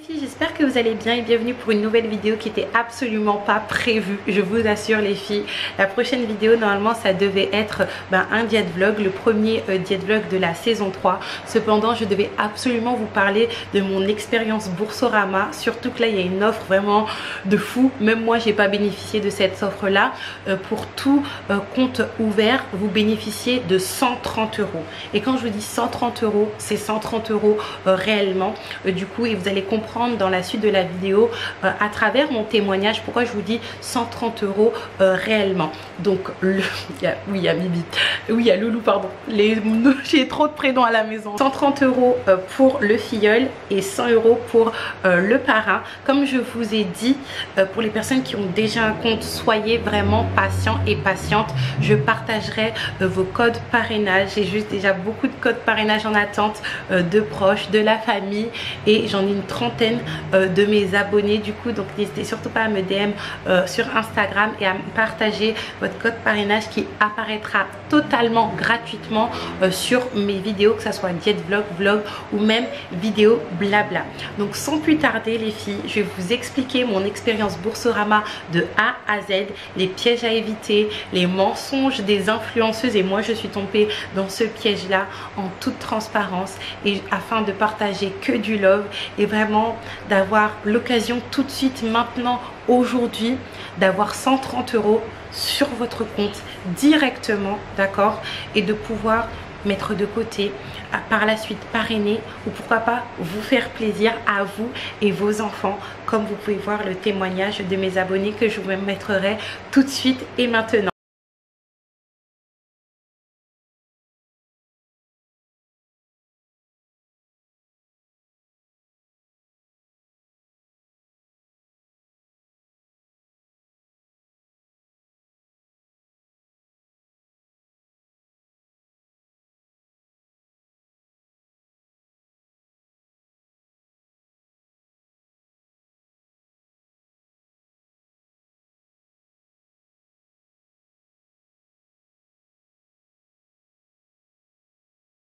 filles, j'espère que vous allez bien et bienvenue pour une nouvelle vidéo qui était absolument pas prévue. Je vous assure les filles, la prochaine vidéo normalement ça devait être un diète vlog, le premier diète vlog de la saison 3. Cependant je devais absolument vous parler de mon expérience Boursorama, surtout que là il y a une offre vraiment de fou. Même moi j'ai pas bénéficié de cette offre là. Pour tout compte ouvert vous bénéficiez de 130 €. Et quand je vous dis 130 €, c'est 130 € réellement. Du coup, et vous allez comprendre dans la suite de la vidéo à travers mon témoignage pourquoi je vous dis 130 € réellement. Donc oui il y a Bibi, oui il y a Loulou, pardon, j'ai trop de prénoms à la maison. 130 € pour le filleul et 100 € pour le parrain. Comme je vous ai dit, pour les personnes qui ont déjà un compte, soyez vraiment patients et patientes. Je partagerai vos codes parrainage. J'ai juste déjà beaucoup de codes parrainage en attente de proches, de la famille, et j'en ai une trentaine de mes abonnés du coup. Donc n'hésitez surtout pas à me DM sur Instagram et à me partager votre code parrainage qui apparaîtra totalement gratuitement sur mes vidéos, que ce soit diète vlog, vlog ou même vidéo blabla. Donc sans plus tarder les filles, je vais vous expliquer mon expérience Boursorama de A à Z, les pièges à éviter, les mensonges des influenceuses, et moi je suis tombée dans ce piège là en toute transparence, et afin de partager que du love et vraiment d'avoir l'occasion tout de suite maintenant aujourd'hui d'avoir 130 € sur votre compte directement, d'accord, et de pouvoir mettre de côté, par la suite parrainer, ou pourquoi pas vous faire plaisir à vous et vos enfants, comme vous pouvez voir le témoignage de mes abonnés que je vous mettrai tout de suite et maintenant.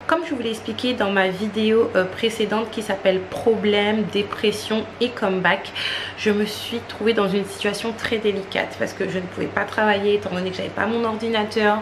Comme je vous l'ai expliqué dans ma vidéo précédente qui s'appelle Problème, dépression et comeback, je me suis trouvée dans une situation très délicate parce que je ne pouvais pas travailler étant donné que j'avais pas mon ordinateur,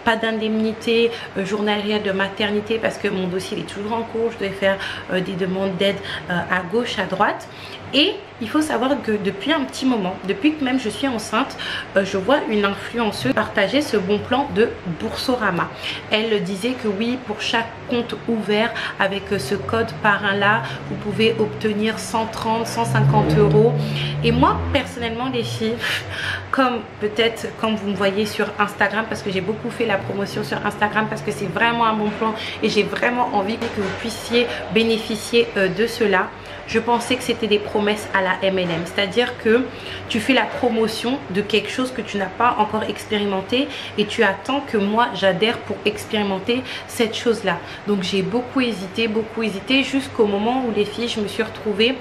pas d'indemnité journalière de maternité parce que mon dossier est toujours en cours, je devais faire des demandes d'aide à gauche, à droite. Et il faut savoir que depuis un petit moment, depuis que même je suis enceinte, je vois une influenceuse partager ce bon plan de Boursorama. Elle disait que oui, pour chaque compte ouvert avec ce code parrain là, vous pouvez obtenir 130, 150 €. Et moi personnellement les filles, comme peut-être comme vous me voyez sur Instagram, parce que j'ai beaucoup fait la promotion sur Instagram parce que c'est vraiment un bon plan et j'ai vraiment envie que vous puissiez bénéficier de cela. Je pensais que c'était des promesses à la MLM, c'est-à-dire que tu fais la promotion de quelque chose que tu n'as pas encore expérimenté et tu attends que moi j'adhère pour expérimenter cette chose-là. Donc j'ai beaucoup hésité jusqu'au moment où les filles, je me suis retrouvée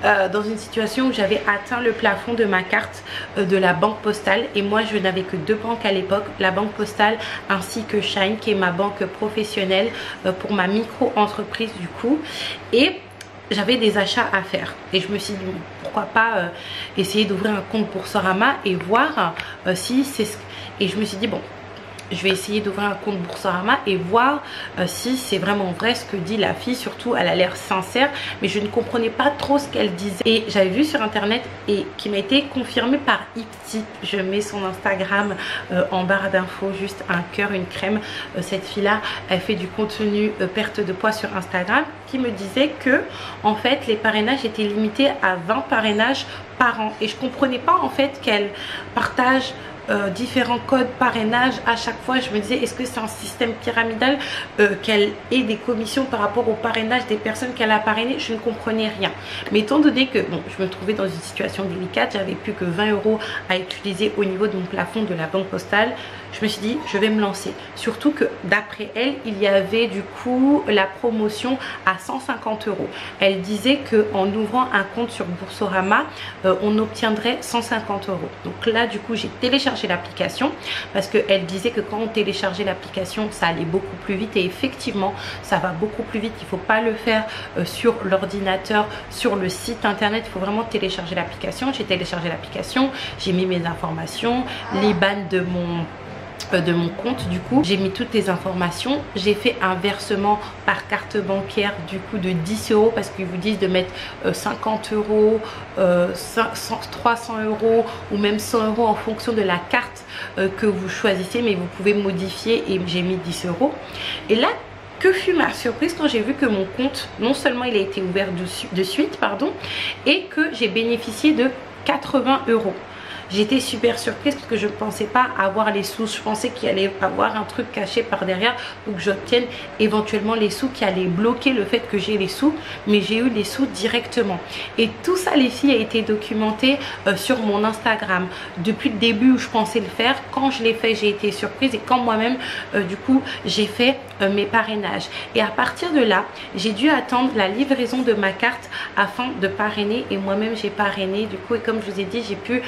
dans une situation où j'avais atteint le plafond de ma carte de la banque postale, et moi je n'avais que deux banques à l'époque, la banque postale ainsi que Shine qui est ma banque professionnelle pour ma micro-entreprise du coup. Et j'avais des achats à faire et je me suis dit bon, pourquoi pas essayer d'ouvrir un compte Boursorama et voir si c'est ce... Et je me suis dit bon, je vais essayer d'ouvrir un compte Boursorama et voir si c'est vraiment vrai ce que dit la fille. Surtout elle a l'air sincère, mais je ne comprenais pas trop ce qu'elle disait. Et j'avais vu sur internet et qui m'a été confirmé par Ipti. Je mets son Instagram en barre d'infos, juste un cœur, une crème. Cette fille là, elle fait du contenu perte de poids sur Instagram, qui me disait que en fait les parrainages étaient limités à 20 parrainages par an. Et je comprenais pas en fait qu'elle partage différents codes parrainage à chaque fois. Je me disais, est-ce que c'est un système pyramidal, qu'elle ait des commissions par rapport au parrainage des personnes qu'elle a parrainées? Je ne comprenais rien. Mais étant donné que bon, je me trouvais dans une situation délicate, j'avais plus que 20 € à utiliser au niveau de mon plafond de la banque postale, je me suis dit je vais me lancer. Surtout que d'après elle, il y avait du coup la promotion à 150 €. Elle disait qu'en ouvrant un compte sur Boursorama, on obtiendrait 150 €. Donc là du coup j'ai téléchargé l'application parce qu'elle disait que quand on téléchargeait l'application ça allait beaucoup plus vite, et effectivement ça va beaucoup plus vite. Il ne faut pas le faire sur l'ordinateur, sur le site internet, il faut vraiment télécharger l'application. J'ai téléchargé l'application, j'ai mis mes informations, l'IBAN de mon compte, du coup j'ai mis toutes les informations, j'ai fait un versement par carte bancaire du coup de 10 € parce qu'ils vous disent de mettre 50 €, 300 € ou même 100 € en fonction de la carte que vous choisissez, mais vous pouvez modifier, et j'ai mis 10 €. Et là, que fut ma surprise quand j'ai vu que mon compte, non seulement il a été ouvert de suite, pardon, et que j'ai bénéficié de 80 €. J'étais super surprise parce que je ne pensais pas avoir les sous. Je pensais qu'il allait avoir un truc caché par derrière pour que j'obtienne éventuellement les sous, qui allait bloquer le fait que j'ai les sous. Mais j'ai eu les sous directement. Et tout ça, les filles, a été documenté sur mon Instagram. Depuis le début où je pensais le faire, quand je l'ai fait, j'ai été surprise. Et quand moi-même, du coup, j'ai fait mes parrainages. Et à partir de là, j'ai dû attendre la livraison de ma carte afin de parrainer. Et moi-même, j'ai parrainé. Du coup, et comme je vous ai dit, j'ai pu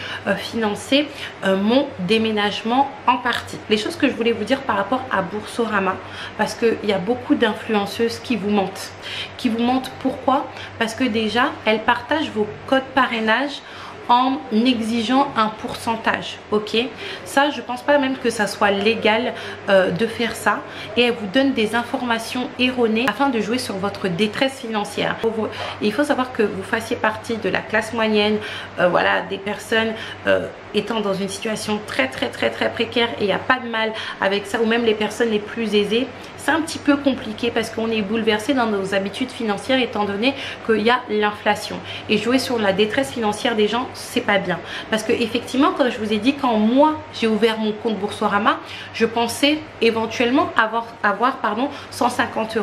financer mon déménagement en partie. Les choses que je voulais vous dire par rapport à Boursorama, parce qu'il y a beaucoup d'influenceuses qui vous mentent. Pourquoi? Parce que déjà, elles partagent vos codes parrainage en exigeant un pourcentage, ok? Ça, je pense pas même que ça soit légal de faire ça, et elle vous donne des informations erronées afin de jouer sur votre détresse financière. Il faut savoir que vous fassiez partie de la classe moyenne, voilà, des personnes étant dans une situation très précaire, et il n'y a pas de mal avec ça, ou même les personnes les plus aisées. C'est un petit peu compliqué parce qu'on est bouleversé dans nos habitudes financières étant donné qu'il y a l'inflation, et jouer sur la détresse financière des gens, c'est pas bien. Parce que effectivement, comme je vous ai dit, quand moi j'ai ouvert mon compte Boursorama, je pensais éventuellement avoir 150 €.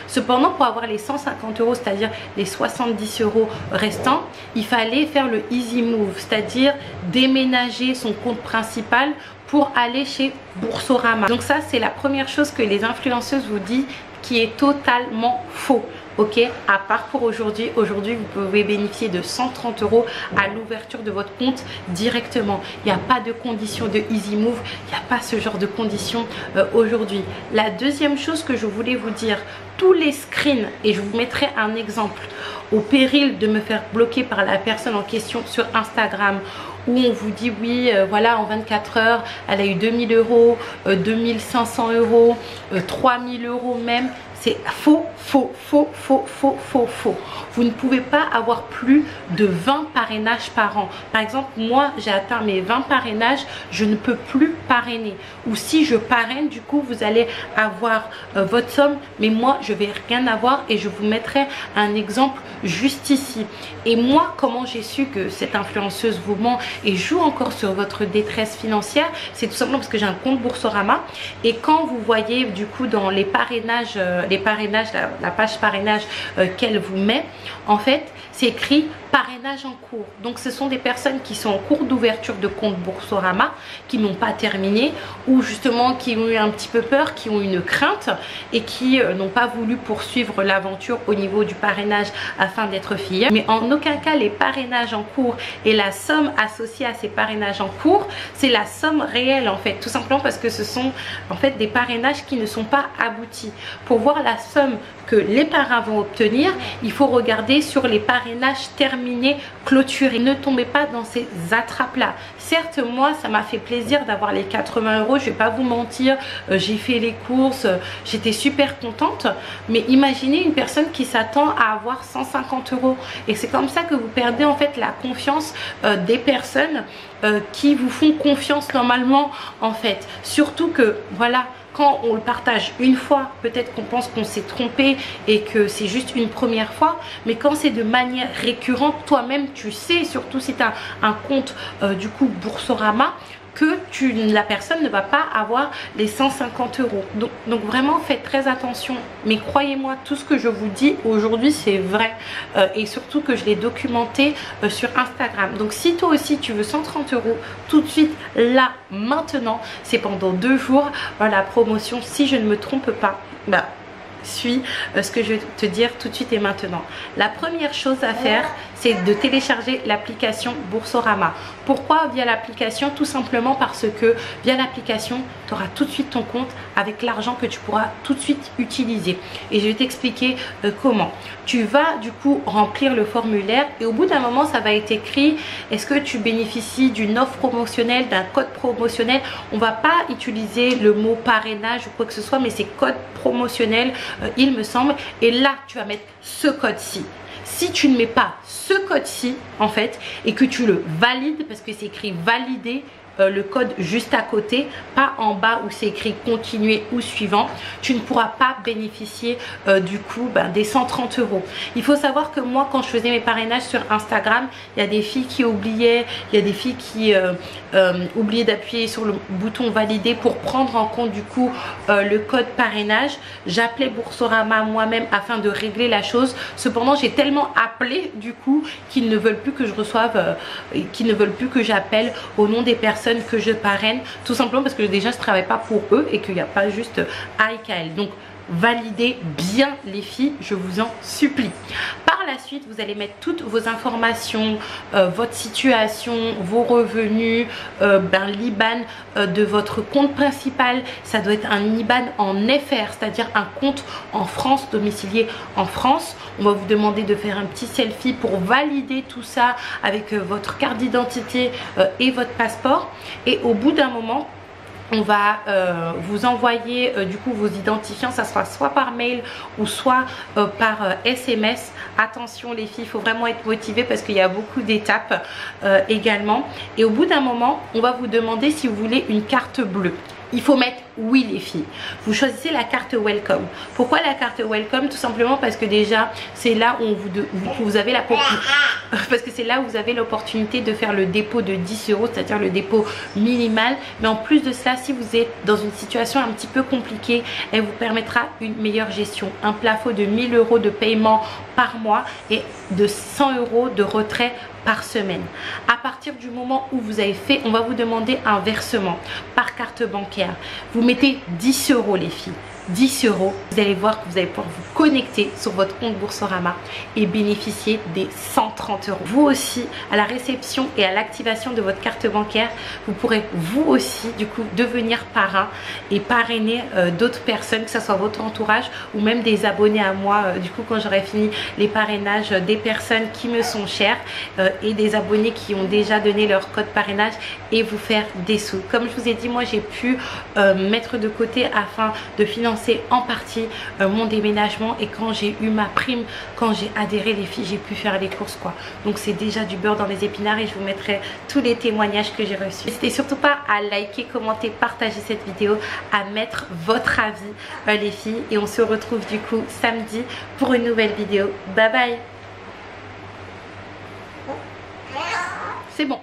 Cependant, pour avoir les 150 €, c'est-à-dire les 70 € restants, il fallait faire le easy move, c'est-à-dire déménager son compte principal pour aller chez Boursorama. Donc ça, c'est la première chose que les influenceuses vous disent, qui est totalement faux. Ok, à part pour aujourd'hui. Aujourd'hui, vous pouvez bénéficier de 130 € à l'ouverture de votre compte directement. Il n'y a pas de condition de easy move, il n'y a pas ce genre de conditions aujourd'hui. La deuxième chose que je voulais vous dire, tous les screens, et je vous mettrai un exemple, au péril de me faire bloquer par la personne en question sur Instagram, où on vous dit oui, voilà, en 24 heures, elle a eu 2000 €, 2500 €, 3000 € même. C'est faux. Vous ne pouvez pas avoir plus de 20 parrainages par an. Par exemple, moi, j'ai atteint mes 20 parrainages, je ne peux plus parrainer. Ou si je parraine, du coup, vous allez avoir votre somme, mais moi, je vais rien avoir, et je vous mettrai un exemple juste ici. Et moi, comment j'ai su que cette influenceuse vous ment et joue encore sur votre détresse financière? C'est tout simplement parce que j'ai un compte Boursorama, et quand vous voyez du coup dans les parrainages, la page parrainage qu'elle vous met, en fait c'est écrit parrainage en cours. Donc ce sont des personnes qui sont en cours d'ouverture de compte Boursorama, qui n'ont pas terminé, ou justement qui ont eu un petit peu peur, qui ont une crainte, et qui n'ont pas voulu poursuivre l'aventure au niveau du parrainage afin d'être filiales. Mais en aucun cas les parrainages en cours et la somme associée à ces parrainages en cours, c'est la somme réelle en fait, tout simplement parce que ce sont en fait des parrainages qui ne sont pas aboutis. Pour voir la somme que les parrains vont obtenir, il faut regarder sur les parrainages terminés, clôturés. Ne tombez pas dans ces attrapes-là. Certes, moi, ça m'a fait plaisir d'avoir les 80 €, je vais pas vous mentir, j'ai fait les courses, j'étais super contente, mais imaginez une personne qui s'attend à avoir 150 €. Et c'est comme ça que vous perdez en fait la confiance des personnes qui vous font confiance normalement en fait. Surtout que, voilà, quand on le partage une fois, peut-être qu'on pense qu'on s'est trompé et que c'est juste une première fois, mais quand c'est de manière récurrente, toi-même tu sais, surtout si tu as un compte du coup Boursorama, que la personne ne va pas avoir les 150 euros. Donc vraiment faites très attention, mais croyez-moi, tout ce que je vous dis aujourd'hui c'est vrai, et surtout que je l'ai documenté sur Instagram. Donc si toi aussi tu veux 130 euros tout de suite, là, maintenant, c'est pendant 2 jours, la promotion, si je ne me trompe pas, suis ce que je vais te dire tout de suite et maintenant. La première chose à faire, c'est de télécharger l'application Boursorama. Pourquoi via l'application? Tout simplement parce que via l'application, tu auras tout de suite ton compte avec l'argent que tu pourras tout de suite utiliser. Et je vais t'expliquer comment. Tu vas du coup remplir le formulaire et au bout d'un moment, ça va être écrit: est-ce que tu bénéficies d'une offre promotionnelle, d'un code promotionnel? On va pas utiliser le mot parrainage ou quoi que ce soit, mais c'est code promotionnel, il me semble. Et là, tu vas mettre ce code-ci. Si tu ne mets pas ce code-ci en fait et que tu le valides, parce que c'est écrit valider, le code juste à côté, pas en bas où c'est écrit continuer ou suivant, tu ne pourras pas bénéficier du coup des 130 euros. Il faut savoir que moi, quand je faisais mes parrainages sur Instagram, il y a des filles qui oubliaient, il y a des filles qui oubliaient d'appuyer sur le bouton valider pour prendre en compte du coup le code parrainage. J'appelais Boursorama moi-même afin de régler la chose. Cependant, j'ai tellement appelé du coup qu'ils ne veulent plus que je reçoive, qu'ils ne veulent plus que j'appelle au nom des personnes que je parraine, tout simplement parce que déjà je travaille pas pour eux et qu'il n'y a pas juste AIKL. Donc validez bien les filles, je vous en supplie. Par la suite, vous allez mettre toutes vos informations, votre situation, vos revenus, l'IBAN de votre compte principal. Ça doit être un IBAN en FR, c'est-à-dire un compte en France, domicilié en France. On va vous demander de faire un petit selfie pour valider tout ça avec votre carte d'identité et votre passeport. Et au bout d'un moment, on va vous envoyer du coup vos identifiants. Ça sera soit par mail ou soit par SMS. Attention les filles, il faut vraiment être motivé parce qu'il y a beaucoup d'étapes également. Et au bout d'un moment, on va vous demander si vous voulez une carte bleue. Il faut mettre oui les filles. Vous choisissez la carte Welcome. Pourquoi la carte Welcome? Tout simplement parce que déjà c'est là où vous avez la parce que c'est là où vous avez l'opportunité de faire le dépôt de 10 euros, c'est-à-dire le dépôt minimal. Mais en plus de cela, si vous êtes dans une situation un petit peu compliquée, elle vous permettra une meilleure gestion. Un plafond de 1000 euros de paiement par mois et de 100 euros de retrait par semaine. À partir du moment où vous avez fait, on va vous demander un versement par carte bancaire. Vous mettez 10 euros les filles. 10 euros, vous allez voir que vous allez pouvoir vous connecter sur votre compte Boursorama et bénéficier des 130 euros. Vous aussi, à la réception et à l'activation de votre carte bancaire, vous pourrez vous aussi du coup devenir parrain et parrainer d'autres personnes, que ce soit votre entourage ou même des abonnés à moi. Du coup, quand j'aurai fini les parrainages des personnes qui me sont chères et des abonnés qui ont déjà donné leur code parrainage et vous faire des sous. Comme je vous ai dit, moi j'ai pu mettre de côté afin de financer en partie mon déménagement, et quand j'ai eu ma prime, quand j'ai adhéré les filles, j'ai pu faire les courses quoi. Donc c'est déjà du beurre dans les épinards et je vous mettrai tous les témoignages que j'ai reçus. N'hésitez surtout pas à liker, commenter, partager cette vidéo, à mettre votre avis les filles, et on se retrouve du coup samedi pour une nouvelle vidéo. Bye bye. C'est bon.